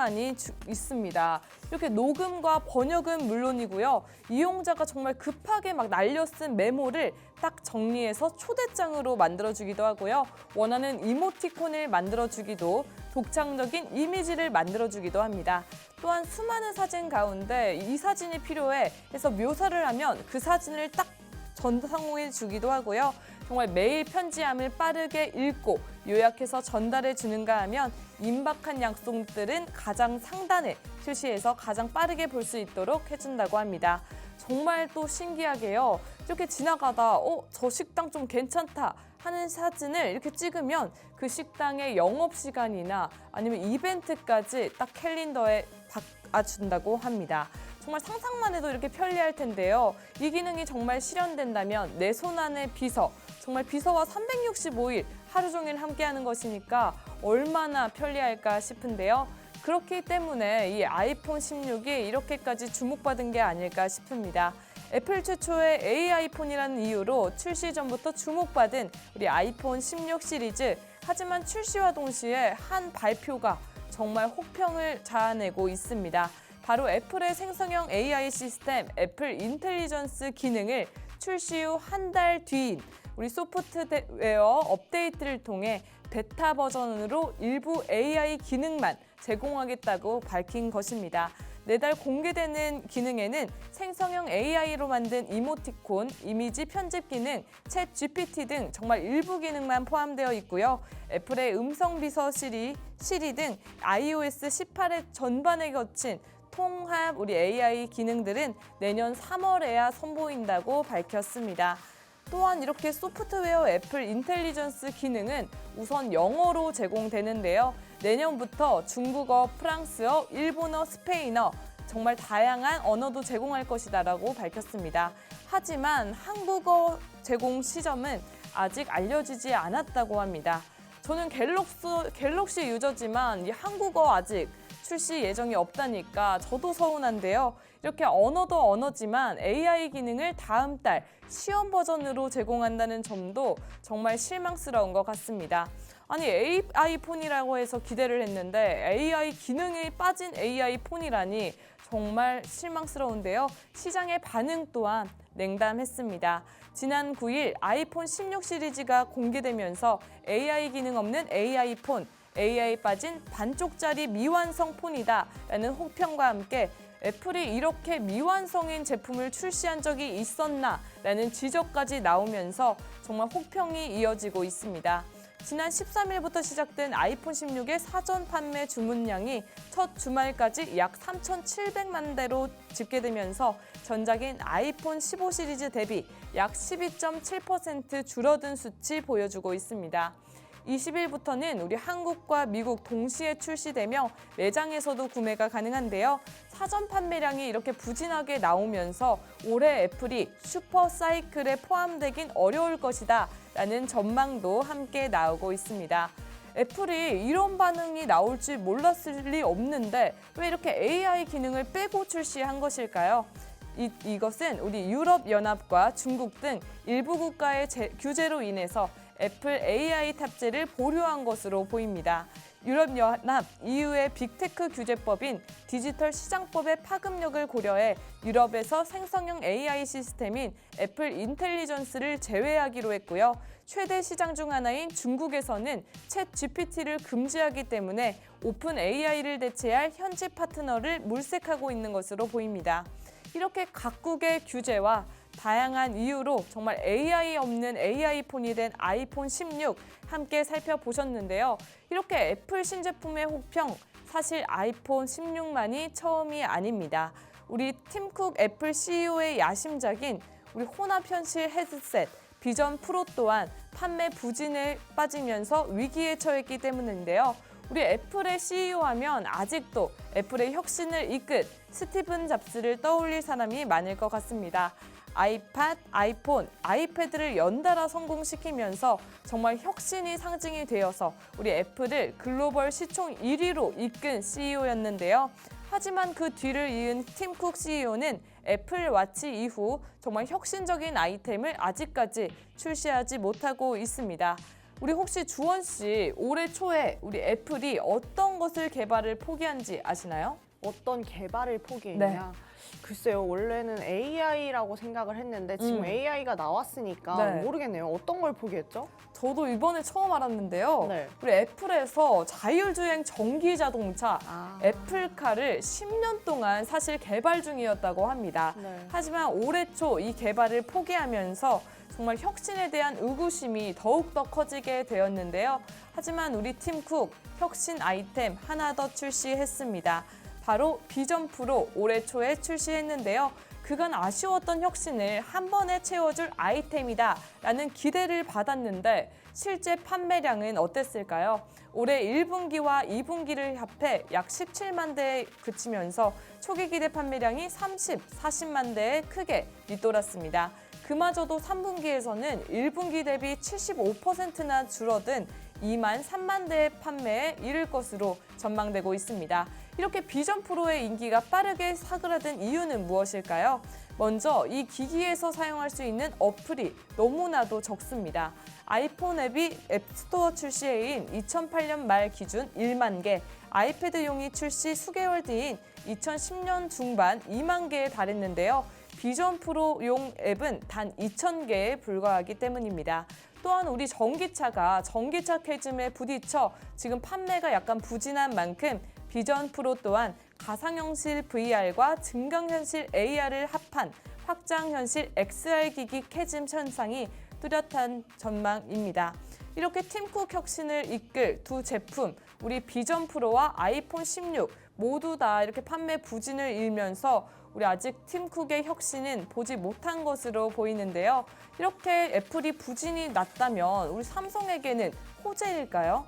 있습니다. 이렇게 녹음과 번역은 물론이고요. 이용자가 정말 급하게 막 날려 쓴 메모를 딱 정리해서 초대장으로 만들어주기도 하고요. 원하는 이모티콘을 만들어주기도, 독창적인 이미지를 만들어주기도 합니다. 또한 수많은 사진 가운데 이 사진이 필요해 해서 묘사를 하면 그 사진을 딱 전송해 주기도 하고요. 정말 메일 편지함을 빠르게 읽고 요약해서 전달해 주는가 하면 임박한 약속들은 가장 상단에 표시해서 가장 빠르게 볼 수 있도록 해준다고 합니다. 정말 또 신기하게요. 이렇게 지나가다 저 식당 좀 괜찮다 하는 사진을 이렇게 찍으면 그 식당의 영업시간이나 아니면 이벤트까지 딱 캘린더에 박아준다고 합니다. 정말 상상만 해도 이렇게 편리할 텐데요. 이 기능이 정말 실현된다면 내 손안의 비서, 정말 비서와 365일 하루 종일 함께하는 것이니까 얼마나 편리할까 싶은데요. 그렇기 때문에 이 아이폰 16이 이렇게까지 주목받은 게 아닐까 싶습니다. 애플 최초의 AI폰이라는 이유로 출시 전부터 주목받은 우리 아이폰 16 시리즈. 하지만 출시와 동시에 한 발표가 정말 혹평을 자아내고 있습니다. 바로 애플의 생성형 AI 시스템 애플 인텔리전스 기능을 출시 후 한 달 뒤인 우리 소프트웨어 업데이트를 통해 베타 버전으로 일부 AI 기능만 제공하겠다고 밝힌 것입니다. 내달 공개되는 기능에는 생성형 AI로 만든 이모티콘, 이미지 편집 기능, 챗 GPT 등 정말 일부 기능만 포함되어 있고요. 애플의 음성 비서 시리 등 iOS 18의 전반에 거친 통합 우리 AI 기능들은 내년 3월에야 선보인다고 밝혔습니다. 또한 이렇게 소프트웨어 애플 인텔리전스 기능은 우선 영어로 제공되는데요. 내년부터 중국어, 프랑스어, 일본어, 스페인어 정말 다양한 언어도 제공할 것이다라고 밝혔습니다. 하지만 한국어 제공 시점은 아직 알려지지 않았다고 합니다. 저는 갤럭시 유저지만 이 한국어 아직 출시 예정이 없다니까 저도 서운한데요. 이렇게 언어도 언어지만 AI 기능을 다음 달 시험 버전으로 제공한다는 점도 정말 실망스러운 것 같습니다. 아니 AI 폰이라고 해서 기대를 했는데 AI 기능이 빠진 AI 폰이라니 정말 실망스러운데요. 시장의 반응 또한 냉담했습니다. 지난 9일 아이폰 16 시리즈가 공개되면서 AI 기능 없는 AI 폰, AI 빠진 반쪽짜리 미완성 폰이다 라는 혹평과 함께 애플이 이렇게 미완성인 제품을 출시한 적이 있었나 라는 지적까지 나오면서 정말 혹평이 이어지고 있습니다. 지난 13일부터 시작된 아이폰 16의 사전 판매 주문량이 첫 주말까지 약 3,700만 대로 집계되면서 전작인 아이폰 15 시리즈 대비 약 12.7% 줄어든 수치 보여주고 있습니다. 20일부터는 우리 한국과 미국 동시에 출시되며 매장에서도 구매가 가능한데요. 사전 판매량이 이렇게 부진하게 나오면서 올해 애플이 슈퍼 사이클에 포함되긴 어려울 것이다 라는 전망도 함께 나오고 있습니다. 애플이 이런 반응이 나올 줄 몰랐을 리 없는데 왜 이렇게 AI 기능을 빼고 출시한 것일까요? 이것은 우리 유럽연합과 중국 등 일부 국가의 규제로 인해서 애플 AI 탑재를 보류한 것으로 보입니다. 유럽연합 EU의 빅테크 규제법인 디지털 시장법의 파급력을 고려해 유럽에서 생성형 AI 시스템인 애플 인텔리전스를 제외하기로 했고요. 최대 시장 중 하나인 중국에서는 챗 GPT를 금지하기 때문에 오픈 AI를 대체할 현지 파트너를 물색하고 있는 것으로 보입니다. 이렇게 각국의 규제와 다양한 이유로 정말 AI 없는 AI폰이 된 아이폰 16 함께 살펴보셨는데요. 이렇게 애플 신제품의 혹평, 사실 아이폰 16만이 처음이 아닙니다. 우리 팀 쿡 애플 CEO의 야심작인 우리 혼합 현실 헤드셋 비전 프로 또한 판매 부진에 빠지면서 위기에 처했기 때문인데요. 우리 애플의 CEO 하면 아직도 애플의 혁신을 이끈 스티븐 잡스를 떠올릴 사람이 많을 것 같습니다. 아이팟, 아이폰, 아이패드를 연달아 성공시키면서 정말 혁신이 상징이 되어서 우리 애플을 글로벌 시총 1위로 이끈 CEO였는데요. 하지만 그 뒤를 이은 팀 쿡 CEO는 애플 와치 이후 정말 혁신적인 아이템을 아직까지 출시하지 못하고 있습니다. 우리 혹시 주원 씨 올해 초에 우리 애플이 어떤 것을 개발을 포기한지 아시나요? 어떤 개발을 포기했냐? 글쎄요, 원래는 AI라고 생각을 했는데 지금 AI가 나왔으니까 네. 모르겠네요. 어떤 걸 포기했죠? 저도 이번에 처음 알았는데요. 네. 우리 애플에서 자율주행 전기 자동차 아. 애플카를 10년 동안 사실 개발 중이었다고 합니다. 네. 하지만 올해 초 이 개발을 포기하면서 정말 혁신에 대한 의구심이 더욱더 커지게 되었는데요. 하지만 우리 팀 쿡 혁신 아이템 하나 더 출시했습니다. 바로 비전 프로 올해 초에 출시했는데요. 그간 아쉬웠던 혁신을 한 번에 채워줄 아이템이다 라는 기대를 받았는데 실제 판매량은 어땠을까요? 올해 1분기와 2분기를 합해 약 17만 대에 그치면서 초기 기대 판매량이 40만 대에 크게 밑돌았습니다. 그마저도 3분기에서는 1분기 대비 75%나 줄어든 2만 3만 대의 판매에 이를 것으로 전망되고 있습니다. 이렇게 비전 프로의 인기가 빠르게 사그라든 이유는 무엇일까요? 먼저 이 기기에서 사용할 수 있는 어플이 너무나도 적습니다. 아이폰 앱이 앱스토어 출시해인 2008년 말 기준 1만 개, 아이패드용이 출시 수개월 뒤인 2010년 중반 2만 개에 달했는데요. 비전 프로용 앱은 단 2,000개에 불과하기 때문입니다. 또한 우리 전기차 캐즘에 부딪혀 지금 판매가 약간 부진한 만큼 비전 프로 또한 가상현실 VR과 증강현실 AR을 합한 확장현실 XR 기기 캐즘 현상이 뚜렷한 전망입니다. 이렇게 팀쿡 혁신을 이끌 두 제품, 우리 비전 프로와 아이폰 16 모두 다 이렇게 판매 부진을 일면서 우리 아직 팀쿡의 혁신은 보지 못한 것으로 보이는데요. 이렇게 애플이 부진이 났다면 우리 삼성에게는 호재일까요?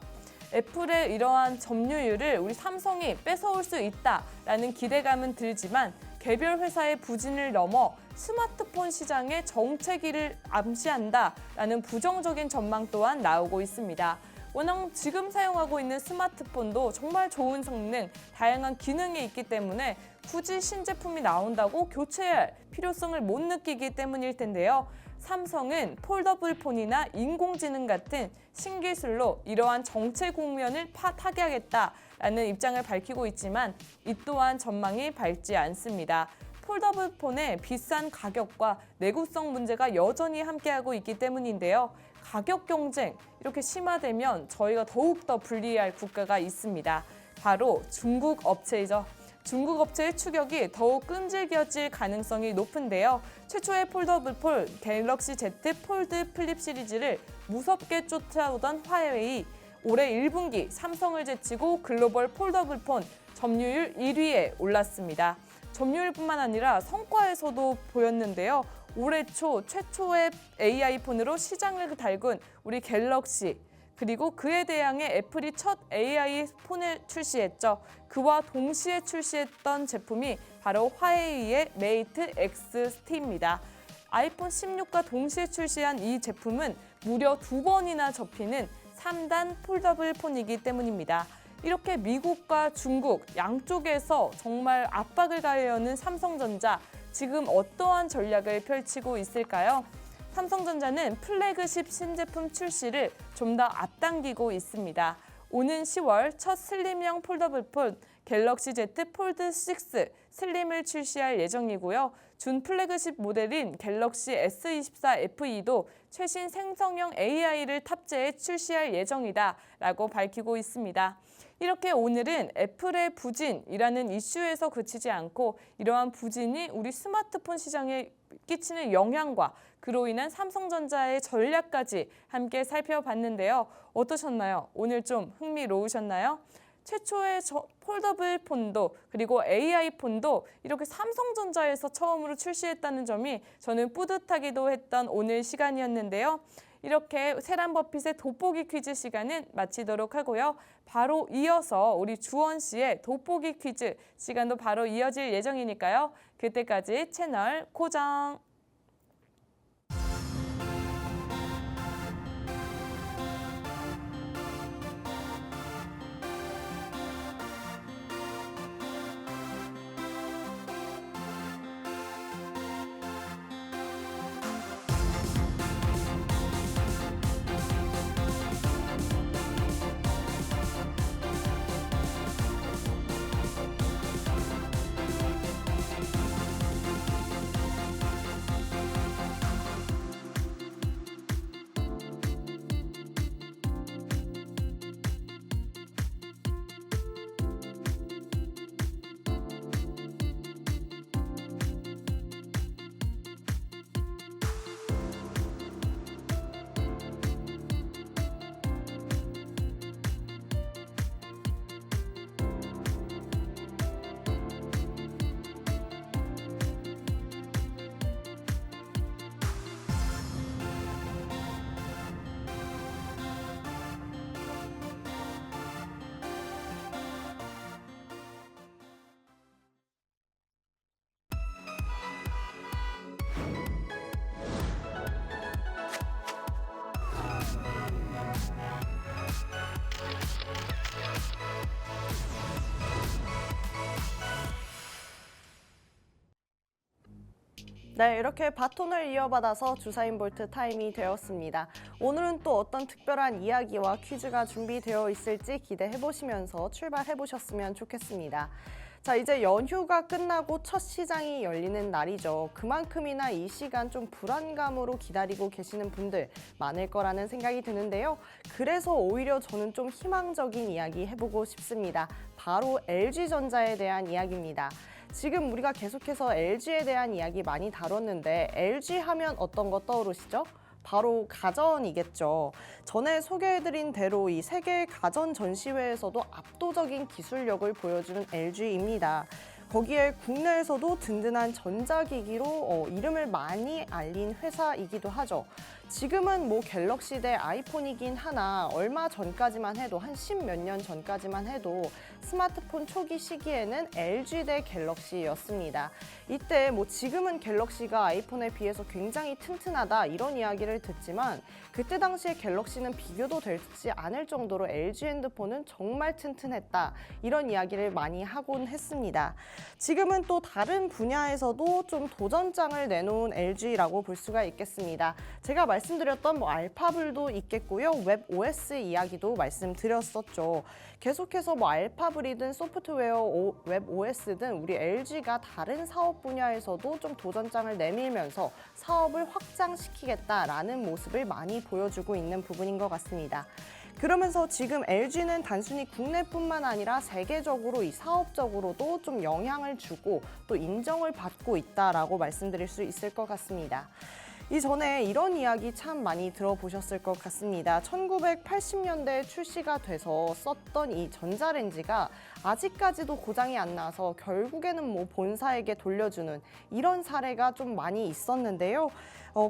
애플의 이러한 점유율을 우리 삼성이 뺏어올 수 있다라는 기대감은 들지만 개별 회사의 부진을 넘어 스마트폰 시장의 정체기를 암시한다라는 부정적인 전망 또한 나오고 있습니다. 워낙 지금 사용하고 있는 스마트폰도 정말 좋은 성능, 다양한 기능이 있기 때문에 굳이 신제품이 나온다고 교체할 필요성을 못 느끼기 때문일 텐데요. 삼성은 폴더블 폰이나 인공지능 같은 신기술로 이러한 정체 국면을 타개하겠다라는 입장을 밝히고 있지만 이 또한 전망이 밝지 않습니다. 폴더블 폰의 비싼 가격과 내구성 문제가 여전히 함께하고 있기 때문인데요. 가격 경쟁 이렇게 심화되면 저희가 더욱더 불리할 국가가 있습니다. 바로 중국 업체이죠. 중국 업체의 추격이 더욱 끈질겨질 가능성이 높은데요. 최초의 폴더블 폰 갤럭시 Z 폴드 플립 시리즈를 무섭게 쫓아오던 화웨이 올해 1분기 삼성을 제치고 글로벌 폴더블 폰 점유율 1위에 올랐습니다. 점유율뿐만 아니라 성과에서도 보였는데요. 올해 초 최초의 AI 폰으로 시장을 달군 우리 갤럭시 그리고 그에 대항해 애플이 첫 AI 폰을 출시했죠. 그와 동시에 출시했던 제품이 바로 화웨이의 메이트 X-T입니다. 아이폰 16과 동시에 출시한 이 제품은 무려 2번이나 접히는 3단 폴더블 폰이기 때문입니다. 이렇게 미국과 중국 양쪽에서 정말 압박을 가하려는 삼성전자, 지금 어떠한 전략을 펼치고 있을까요? 삼성전자는 플래그십 신제품 출시를 좀 더 앞당기고 있습니다. 오는 10월 첫 슬림형 폴더블폰 갤럭시 Z 폴드 6 슬림을 출시할 예정이고요. 준 플래그십 모델인 갤럭시 S24 FE도 최신 생성형 AI를 탑재해 출시할 예정이다 라고 밝히고 있습니다. 이렇게 오늘은 애플의 부진이라는 이슈에서 그치지 않고 이러한 부진이 우리 스마트폰 시장에 끼치는 영향과 그로 인한 삼성전자의 전략까지 함께 살펴봤는데요. 어떠셨나요? 오늘 좀 흥미로우셨나요? 최초의 폴더블 폰도 그리고 AI 폰도 이렇게 삼성전자에서 처음으로 출시했다는 점이 저는 뿌듯하기도 했던 오늘 시간이었는데요. 이렇게 세란 버핏의 돋보기 퀴즈 시간은 마치도록 하고요. 바로 이어서 우리 주원 씨의 돋보기 퀴즈 시간도 바로 이어질 예정이니까요. 그때까지 채널 고정! 네, 이렇게 바톤을 이어받아서 주사인 볼트 타임이 되었습니다. 오늘은 또 어떤 특별한 이야기와 퀴즈가 준비되어 있을지 기대해 보시면서 출발해 보셨으면 좋겠습니다. 자, 이제 연휴가 끝나고 첫 시장이 열리는 날이죠. 그만큼이나 이 시간 좀 불안감으로 기다리고 계시는 분들 많을 거라는 생각이 드는데요. 그래서 오히려 저는 좀 희망적인 이야기 해보고 싶습니다. 바로 LG전자에 대한 이야기입니다. 지금 우리가 계속해서 LG에 대한 이야기 많이 다뤘는데 LG 하면 어떤 거 떠오르시죠? 바로 가전이겠죠. 전에 소개해드린 대로 이 세계 가전 전시회에서도 압도적인 기술력을 보여주는 LG입니다. 거기에 국내에서도 든든한 전자기기로 이름을 많이 알린 회사이기도 하죠. 지금은 뭐 갤럭시 대 아이폰이긴 하나 얼마 전까지만 해도 한 10몇 년 전까지만 해도 스마트폰 초기 시기에는 LG 대 갤럭시였습니다. 이때 뭐 지금은 갤럭시가 아이폰에 비해서 굉장히 튼튼하다 이런 이야기를 듣지만 그때 당시에 갤럭시는 비교도 되지 않을 정도로 LG 핸드폰은 정말 튼튼했다 이런 이야기를 많이 하곤 했습니다. 지금은 또 다른 분야에서도 좀 도전장을 내놓은 LG라고 볼 수가 있겠습니다. 제가 말씀드렸던 뭐 알파블도 있겠고요. 웹 OS 이야기도 말씀드렸었죠. 계속해서 뭐 알파블이든 소프트웨어, 웹 OS든 우리 LG가 다른 사업 분야에서도 좀 도전장을 내밀면서 사업을 확장시키겠다라는 모습을 많이 보여주고 있는 부분인 것 같습니다. 그러면서 지금 LG는 단순히 국내뿐만 아니라 세계적으로 이 사업적으로도 좀 영향을 주고 또 인정을 받고 있다라고 말씀드릴 수 있을 것 같습니다. 이전에 이런 이야기 참 많이 들어보셨을 것 같습니다. 1980년대에 출시가 돼서 썼던 이 전자레인지가 아직까지도 고장이 안 나서 결국에는 뭐 본사에게 돌려주는 이런 사례가 좀 많이 있었는데요.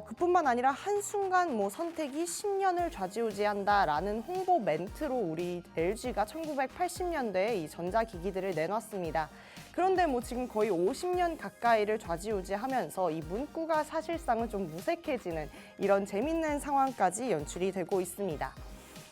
그뿐만 아니라 한순간 뭐 선택이 10년을 좌지우지한다라는 홍보 멘트로 우리 LG가 1980년대에 이 전자기기들을 내놨습니다. 그런데 뭐 지금 거의 50년 가까이를 좌지우지하면서 이 문구가 사실상은 좀 무색해지는 이런 재밌는 상황까지 연출이 되고 있습니다.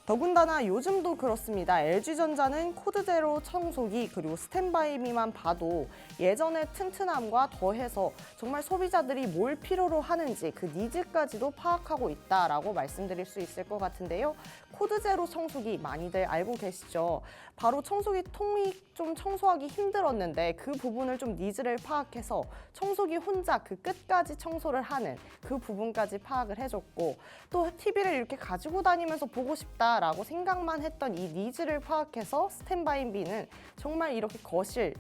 더군다나 요즘도 그렇습니다. LG전자는 코드 제로 청소기 그리고 스탠바이미만 봐도 예전의 튼튼함과 더해서 정말 소비자들이 뭘 필요로 하는지 그 니즈까지도 파악하고 있다라고 말씀드릴 수 있을 것 같은데요. 코드 제로 청소기 많이들 알고 계시죠? 바로 청소기 통이 좀 청소하기 힘들었는데 그 부분을 좀 니즈를 파악해서 청소기 혼자 그 끝까지 청소를 하는 그 부분까지 파악을 해줬고, 또 TV를 이렇게 가지고 다니면서 보고 싶다라고 생각만 했던 이 니즈를 파악해서 스탠바이비는 정말 이렇게 거실,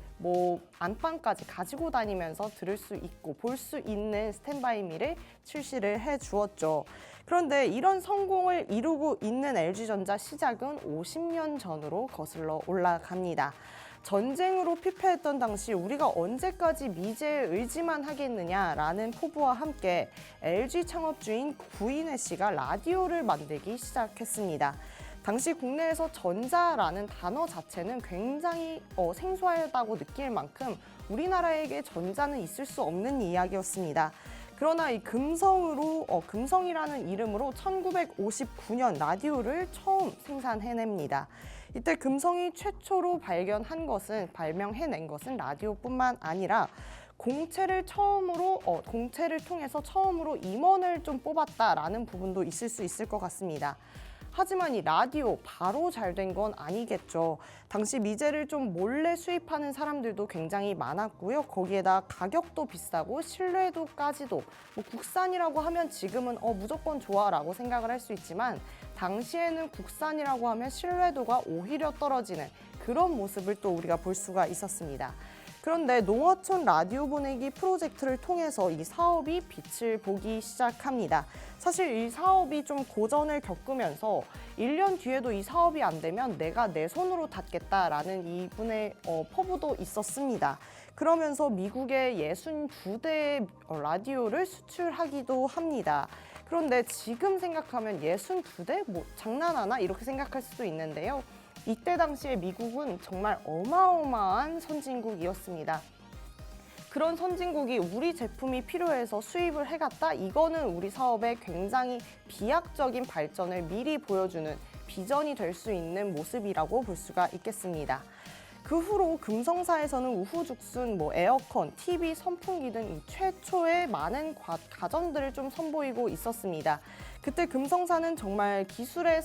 안방까지 가지고 다니면서 들을 수 있고 볼 수 있는 스탠바이미를 출시를 해주었죠. 그런데 이런 성공을 이루고 있는 LG전자 시작은 50년 전으로 거슬러 올라갑니다. 전쟁으로 피폐했던 당시 우리가 언제까지 미제에 의지만 하겠느냐라는 포부와 함께 LG 창업주인 구인혜 씨가 라디오를 만들기 시작했습니다. 당시 국내에서 전자라는 단어 자체는 굉장히 생소하다고 느낄 만큼 우리나라에게 전자는 있을 수 없는 이야기였습니다. 그러나 이 금성이라는 이름으로 1959년 라디오를 처음 생산해냅니다. 이때 금성이 최초로 발명해낸 것은 라디오뿐만 아니라 공채를 통해서 처음으로 임원을 좀 뽑았다라는 부분도 있을 수 있을 것 같습니다. 하지만 이 라디오 바로 잘 된 건 아니겠죠. 당시 미제를 좀 몰래 수입하는 사람들도 굉장히 많았고요. 거기에다 가격도 비싸고 신뢰도까지도 국산이라고 하면 지금은 무조건 좋아라고 생각을 할 수 있지만 당시에는 국산이라고 하면 신뢰도가 오히려 떨어지는 그런 모습을 또 우리가 볼 수가 있었습니다. 그런데 농어촌 라디오 보내기 프로젝트를 통해서 이 사업이 빛을 보기 시작합니다. 사실 이 사업이 좀 고전을 겪으면서 1년 뒤에도 이 사업이 안 되면 내가 내 손으로 닫겠다라는 이분의 포부도 있었습니다. 그러면서 미국에 62대의 라디오를 수출하기도 합니다. 그런데 지금 생각하면 62대? 장난하나? 이렇게 생각할 수도 있는데요. 이때 당시에 미국은 정말 어마어마한 선진국이었습니다. 그런 선진국이 우리 제품이 필요해서 수입을 해갔다? 이거는 우리 사업의 굉장히 비약적인 발전을 미리 보여주는 비전이 될 수 있는 모습이라고 볼 수가 있겠습니다. 그 후로 금성사에서는 우후죽순 에어컨, TV, 선풍기 등 최초의 많은 가전들을 좀 선보이고 있었습니다. 그때 금성사는 정말 기술의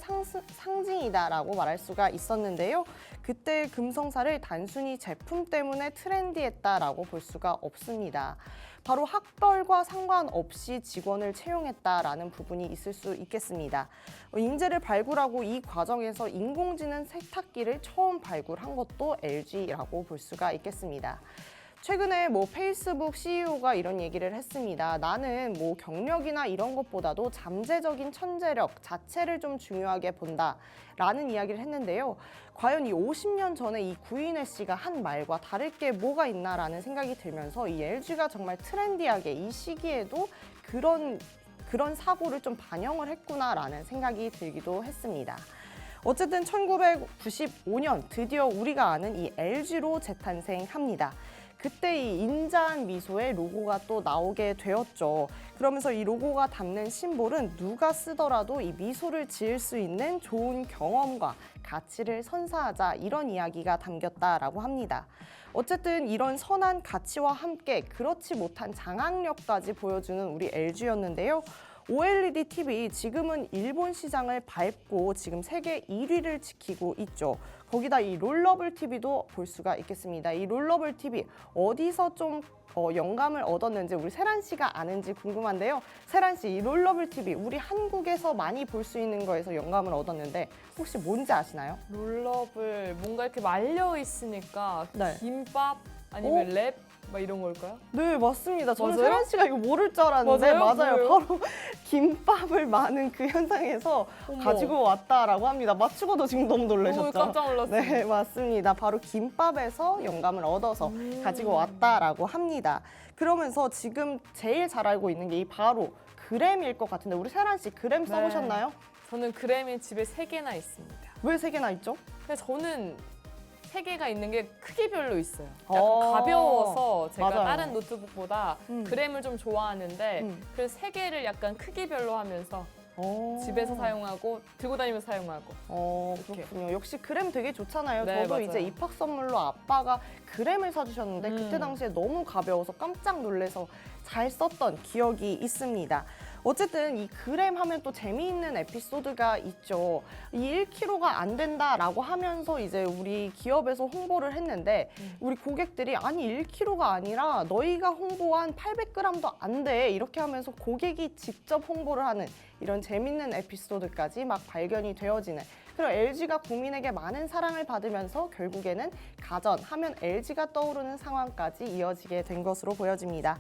상징이다라고 말할 수가 있었는데요. 그때 금성사를 단순히 제품 때문에 트렌디했다라고 볼 수가 없습니다. 바로 학벌과 상관없이 직원을 채용했다라는 부분이 있을 수 있겠습니다. 인재를 발굴하고 이 과정에서 인공지능 세탁기를 처음 발굴한 것도 LG라고 볼 수가 있겠습니다. 최근에 페이스북 CEO가 이런 얘기를 했습니다. 나는 경력이나 이런 것보다도 잠재적인 천재력 자체를 좀 중요하게 본다라는 이야기를 했는데요. 과연 이 50년 전에 이 구인혜 씨가 한 말과 다를 게 뭐가 있나라는 생각이 들면서 이 LG가 정말 트렌디하게 이 시기에도 그런 사고를 좀 반영을 했구나라는 생각이 들기도 했습니다. 어쨌든 1995년 드디어 우리가 아는 이 LG로 재탄생합니다. 그때 이 인자한 미소의 로고가 또 나오게 되었죠. 그러면서 이 로고가 담는 심볼은 누가 쓰더라도 이 미소를 지을 수 있는 좋은 경험과 가치를 선사하자, 이런 이야기가 담겼다라고 합니다. 어쨌든 이런 선한 가치와 함께 그렇지 못한 장악력까지 보여주는 우리 LG였는데요. OLED TV 지금은 일본 시장을 밟고 지금 세계 1위를 지키고 있죠. 거기다 이 롤러블 TV도 볼 수가 있겠습니다. 이 롤러블 TV 어디서 좀 영감을 얻었는지 우리 세란 씨가 아는지 궁금한데요. 세란 씨, 이 롤러블 TV 우리 한국에서 많이 볼 수 있는 거에서 영감을 얻었는데 혹시 뭔지 아시나요? 롤러블 뭔가 이렇게 말려 있으니까 네. 김밥 아니면 랩 이런 걸까요? 네, 맞습니다. 저는 맞아요? 세란 씨가 이거 모를 줄 알았는데 맞아요? 뭐예요? 바로 김밥을 많은 그 현상에서 어머. 가지고 왔다라고 합니다. 맞추고도 지금 너무 놀라셨죠? 깜짝 놀랐어요. 네, 맞습니다. 바로 김밥에서 영감을 얻어서 가지고 왔다라고 합니다. 그러면서 지금 제일 잘 알고 있는 게 바로 그램일 것 같은데 우리 세란 씨 그램 네. 써보셨나요? 저는 그램이 집에 3개나 있습니다. 왜 3개나 있죠? 근데 저는 3개가 있는 게 크기별로 있어요. 약간 어, 가벼워서 제가 맞아요. 다른 노트북보다 그램을 좀 좋아하는데 그래서 3개를 약간 크기별로 하면서 집에서 사용하고 들고 다니면서 사용하고. 이렇게. 그렇군요. 역시 그램 되게 좋잖아요. 네, 저도 맞아요. 이제 입학 선물로 아빠가 그램을 사주셨는데 그때 당시에 너무 가벼워서 깜짝 놀라서 잘 썼던 기억이 있습니다. 어쨌든 이 그램 하면 또 재미있는 에피소드가 있죠. 이 1kg가 안 된다라고 하면서 이제 우리 기업에서 홍보를 했는데 우리 고객들이 아니 1kg가 아니라 너희가 홍보한 800g도 안 돼. 이렇게 하면서 고객이 직접 홍보를 하는 이런 재밌는 에피소드까지 막 발견이 되어지는 그리고 LG가 국민에게 많은 사랑을 받으면서 결국에는 가전 하면 LG가 떠오르는 상황까지 이어지게 된 것으로 보여집니다.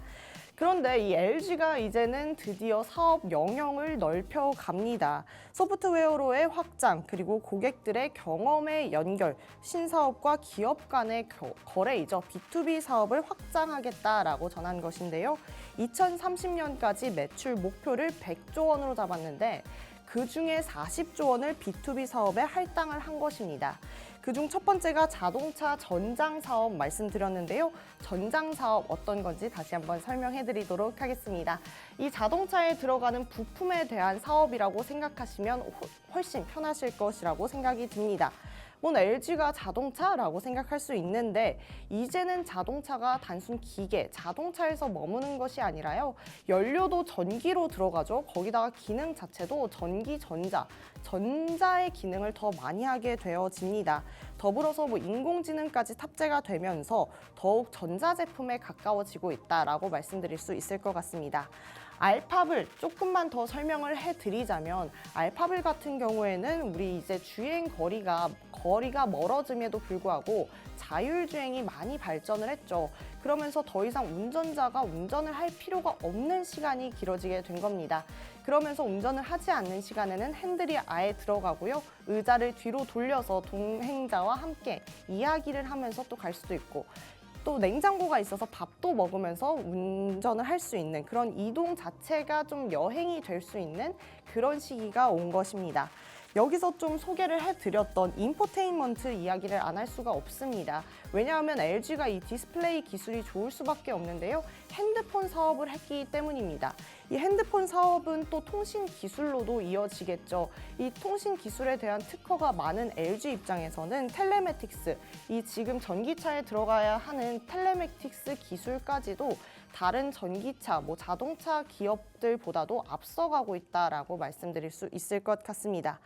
그런데 이 LG가 이제는 드디어 사업 영역을 넓혀갑니다. 소프트웨어로의 확장, 그리고 고객들의 경험의 연결, 신사업과 기업 간의 거래이죠. B2B 사업을 확장하겠다라고 전한 것인데요. 2030년까지 매출 목표를 100조 원으로 잡았는데 그중에 40조 원을 B2B 사업에 할당을 한 것입니다. 그중 첫 번째가 자동차 전장 사업 말씀드렸는데요. 전장 사업 어떤 건지 다시 한번 설명해 드리도록 하겠습니다. 이 자동차에 들어가는 부품에 대한 사업이라고 생각하시면 훨씬 편하실 것이라고 생각이 듭니다. LG가 자동차라고 생각할 수 있는데 이제는 자동차가 단순 기계, 자동차에서 머무는 것이 아니라요. 연료도 전기로 들어가죠. 거기다가 기능 자체도 전기, 전자의 기능을 더 많이 하게 되어집니다. 더불어서 인공지능까지 탑재가 되면서 더욱 전자제품에 가까워지고 있다라고 말씀드릴 수 있을 것 같습니다. 알파블 조금만 더 설명을 해드리자면 알파블 같은 경우에는 우리 이제 주행 거리가 멀어짐에도 불구하고 자율주행이 많이 발전을 했죠. 그러면서 더 이상 운전자가 운전을 할 필요가 없는 시간이 길어지게 된 겁니다. 그러면서 운전을 하지 않는 시간에는 핸들이 아예 들어가고요. 의자를 뒤로 돌려서 동행자와 함께 이야기를 하면서 또 갈 수도 있고 또 냉장고가 있어서 밥도 먹으면서 운전을 할 수 있는 그런 이동 자체가 좀 여행이 될 수 있는 그런 시기가 온 것입니다. 여기서 좀 소개를 해드렸던 인포테인먼트 이야기를 안 할 수가 없습니다. 왜냐하면 LG가 이 디스플레이 기술이 좋을 수밖에 없는데요. 핸드폰 사업을 했기 때문입니다. 이 핸드폰 사업은 또 통신 기술로도 이어지겠죠. 이 통신 기술에 대한 특허가 많은 LG 입장에서는 텔레매틱스, 이 지금 전기차에 들어가야 하는 텔레매틱스 기술까지도 다른 전기차, 자동차 기업들보다도 앞서가고 있다라고 말씀드릴 수 있을 것 같습니다.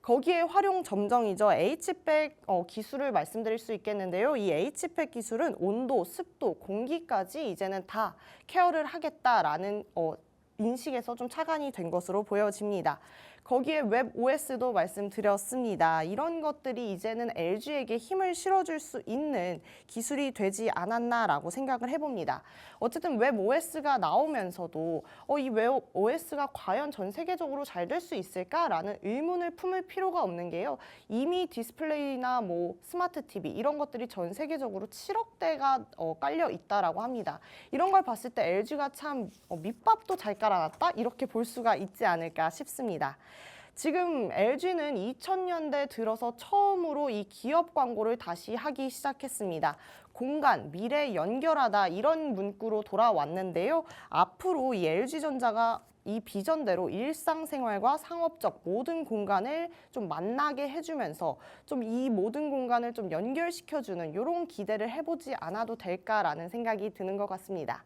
거기에 활용 점정이죠. H백 기술을 말씀드릴 수 있겠는데요. 이 H백 기술은 온도, 습도, 공기까지 이제는 다 케어를 하겠다라는 인식에서 좀 착안이 된 것으로 보여집니다. 거기에 웹 OS도 말씀드렸습니다. 이런 것들이 이제는 LG에게 힘을 실어줄 수 있는 기술이 되지 않았나라고 생각을 해봅니다. 어쨌든 웹 OS가 나오면서도 이 웹 OS가 과연 전 세계적으로 잘 될 수 있을까라는 의문을 품을 필요가 없는 게요. 이미 디스플레이나 스마트 TV 이런 것들이 전 세계적으로 7억 대가 깔려 있다라고 합니다. 이런 걸 봤을 때 LG가 참 밑밥도 잘 깔아놨다 이렇게 볼 수가 있지 않을까 싶습니다. 지금 LG는 2000년대 들어서 처음으로 이 기업 광고를 다시 하기 시작했습니다. 공간, 미래 연결하다 이런 문구로 돌아왔는데요. 앞으로 이 LG전자가 이 비전대로 일상생활과 상업적 모든 공간을 좀 만나게 해주면서 좀 이 모든 공간을 좀 연결시켜주는 이런 기대를 해보지 않아도 될까라는 생각이 드는 것 같습니다.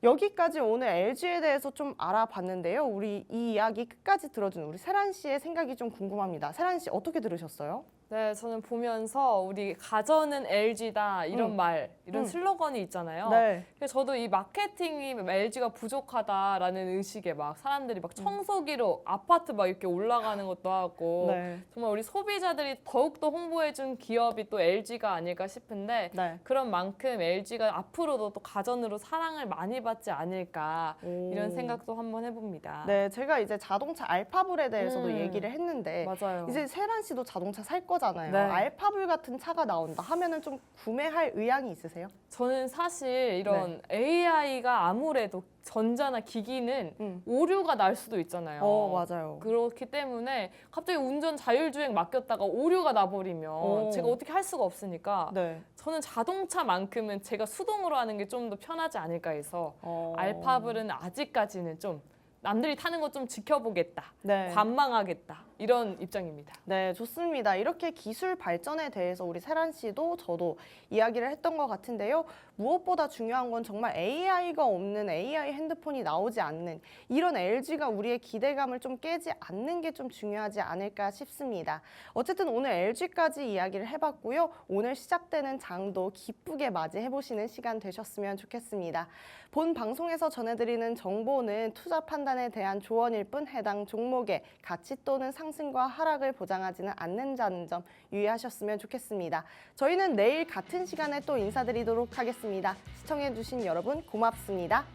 여기까지 오늘 LG에 대해서 좀 알아봤는데요. 우리 이 이야기 끝까지 들어준 우리 세란 씨의 생각이 좀 궁금합니다. 세란 씨 어떻게 들으셨어요? 네, 저는 보면서 우리 가전은 LG다 이런 말, 이런 슬로건이 있잖아요. 네. 그래서 저도 이 마케팅이 LG가 부족하다라는 의식에 막 사람들이 막 청소기로 아파트 막 이렇게 올라가는 것도 하고 네. 정말 우리 소비자들이 더욱더 홍보해준 기업이 또 LG가 아닐까 싶은데 네. 그런 만큼 LG가 앞으로도 또 가전으로 사랑을 많이 받지 않을까 이런 생각도 한번 해봅니다. 네, 제가 이제 자동차 알파블에 대해서도 얘기를 했는데 맞아요. 이제 세란 씨도 자동차 살 거잖아요. 네. 알파블 같은 차가 나온다 하면은 좀 구매할 의향이 있으세요? 저는 사실 이런 AI가 아무래도 전자나 기기는 오류가 날 수도 있잖아요. 맞아요. 그렇기 때문에 갑자기 운전 자율주행 맡겼다가 오류가 나버리면 제가 어떻게 할 수가 없으니까 네. 저는 자동차만큼은 제가 수동으로 하는 게 좀 더 편하지 않을까 해서 알파블은 아직까지는 좀 남들이 타는 것 좀 지켜보겠다, 네. 관망하겠다 이런 입장입니다. 네, 좋습니다. 이렇게 기술 발전에 대해서 우리 세란 씨도 저도 이야기를 했던 것 같은데요. 무엇보다 중요한 건 정말 AI가 없는 AI 핸드폰이 나오지 않는 이런 LG가 우리의 기대감을 좀 깨지 않는 게 좀 중요하지 않을까 싶습니다. 어쨌든 오늘 LG까지 이야기를 해봤고요. 오늘 시작되는 장도 기쁘게 맞이해보시는 시간 되셨으면 좋겠습니다. 본 방송에서 전해드리는 정보는 투자 판단에 대한 조언일 뿐 해당 종목의 가치 또는 상승과 하락을 보장하지는 않는다는 점 유의하셨으면 좋겠습니다. 저희는 내일 같은 시간에 또 인사드리도록 하겠습니다. 시청해주신 여러분 고맙습니다.